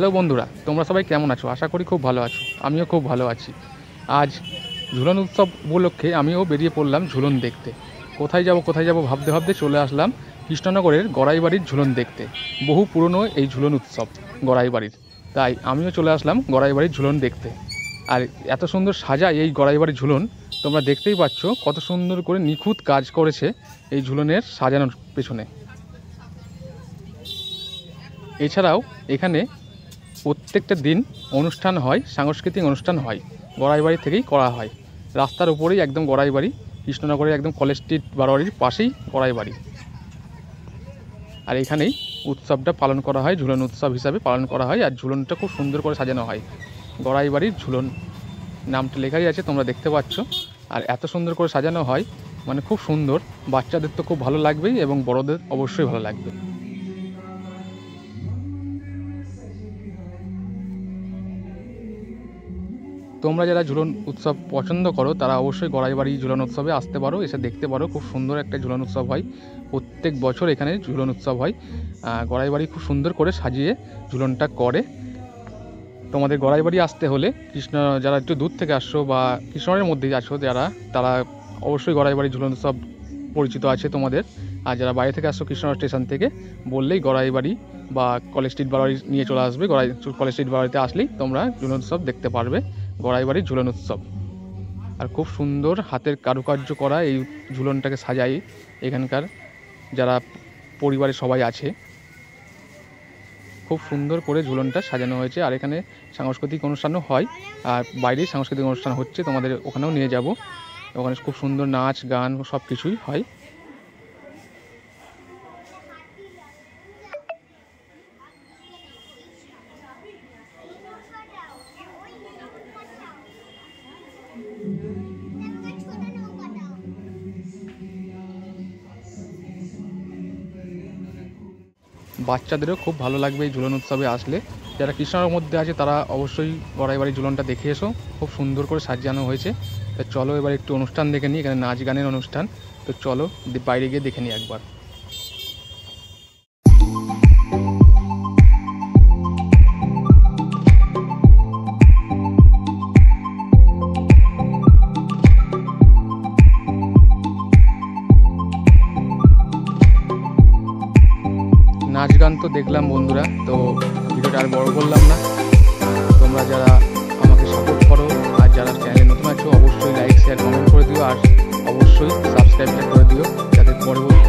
Hello বন্ধুরা, তোমরা সবাই কেমন আছো? আশা করি খুব ভালো আছো। আমিও খুব ভালো আছি। আজ ঝুলন উৎসব উপলক্ষে আমিও বেরিয়ে পড়লাম ঝুলন দেখতে। কোথায় যাব ভাবতে ভাবতে চলে আসলাম কৃষ্ণনগরের গড়াইবাড়ির ঝুলন দেখতে। বহু পুরনো এই ঝুলন উৎসব গড়াইবাড়ির, তাই আমিও চলে আসলাম গড়াইবাড়ির ঝুলন দেখতে। আর এত সুন্দর সাজায় এই গড়াইবাড়ির ঝুলন, তোমরা দেখতেই পাচ্ছ কত সুন্দর করে নিখুঁত কাজ করেছে এই ঝুলনের সাজানোর পেছনে। এছাড়াও এখানে প্রত্যেকটা দিন অনুষ্ঠান হয়, সাংস্কৃতিক অনুষ্ঠান হয়, গড়াইবাড়ি থেকেই করা হয়। রাস্তার উপরেই একদম গড়াইবাড়ি, কৃষ্ণনগরের একদম কলেজ স্ট্রিট বারোয়ারির পাশেই গড়াইবাড়ি। আর এখানেই উৎসবটা পালন করা হয়, ঝুলন উৎসব হিসাবে পালন করা হয়। আর ঝুলনটা খুব সুন্দর করে সাজানো হয়। গড়াইবাড়ির ঝুলন নামটা লেখাই আছে, তোমরা দেখতে পাচ্ছ। আর এত সুন্দর করে সাজানো হয়, মানে খুব সুন্দর। বাচ্চাদের তো খুব ভালো লাগবেই এবং বড়দের অবশ্যই ভালো লাগবে। তোমরা যারা ঝুলন উৎসব পছন্দ করো তারা অবশ্যই গড়াইবাড়ি ঝুলন উৎসবে আসতে পারো, এসে দেখতে পারো। খুব সুন্দর একটা ঝুলন উৎসব হয়, প্রত্যেক বছর এখানে ঝুলন উৎসব হয়। গড়াইবাড়ি খুব সুন্দর করে সাজিয়ে ঝুলনটা করে। তোমাদের গড়াইবাড়ি আসতে হলে যারা একটু দূর থেকে আসছো বা কৃষ্ণনগরের মধ্যেই আছো যারা, তারা অবশ্যই গড়াইবাড়ি ঝুলন উৎসব পরিচিত আছে তোমাদের। আর যারা বাইরে থেকে আসছো কৃষ্ণনগর স্টেশন থেকে, বললেই গড়াইবাড়ি বা কলেজ স্ট্রিট বারোয়ারি নিয়ে চলে আসবে। কলেজ স্ট্রিট বারোয়ারিতে আসলেই তোমরা ঝুলন উৎসব দেখতে পারবে, গড়াইবাড়ির ঝুলন উৎসব। আর খুব সুন্দর হাতের কারুকার্য করা এই ঝুলনটাকে সাজাই এখানকার যারা পরিবারের সবাই আছে। খুব সুন্দর করে ঝুলনটা সাজানো হয়েছে। আর এখানে সাংস্কৃতিক অনুষ্ঠানও হয়, আর বাইরেই সাংস্কৃতিক অনুষ্ঠান হচ্ছে, তোমাদের ওখানেও নিয়ে যাব। ওখানে খুব সুন্দর নাচ গান সব কিছুই হয়। বাচ্চাদেরও খুব ভালো লাগবে এই ঝুলন উৎসবে আসলে। যারা কৃষ্ণনগরের মধ্যে আছে তারা অবশ্যই গড়াইবাড়ি ঝুলনটা দেখে এসো, খুব সুন্দর করে সাজানো হয়েছে। তো চলো এবার একটু অনুষ্ঠান দেখে নিই, এখানে নাচ গানের অনুষ্ঠান। তো চলো বাইরে গিয়ে দেখে নিই একবার। নাচ গান তো দেখলাম বন্ধুরা, তো ভিডিওটা আর বড় করলাম না। তোমরা যারা আমাকে সাপোর্ট করো আর যারা চ্যানেলে নতুন আছো, অবশ্যই লাইক শেয়ার কমেন্ট করে দিও, আর অবশ্যই সাবস্ক্রাইবটা করে দিও, যাতে পরবর্তী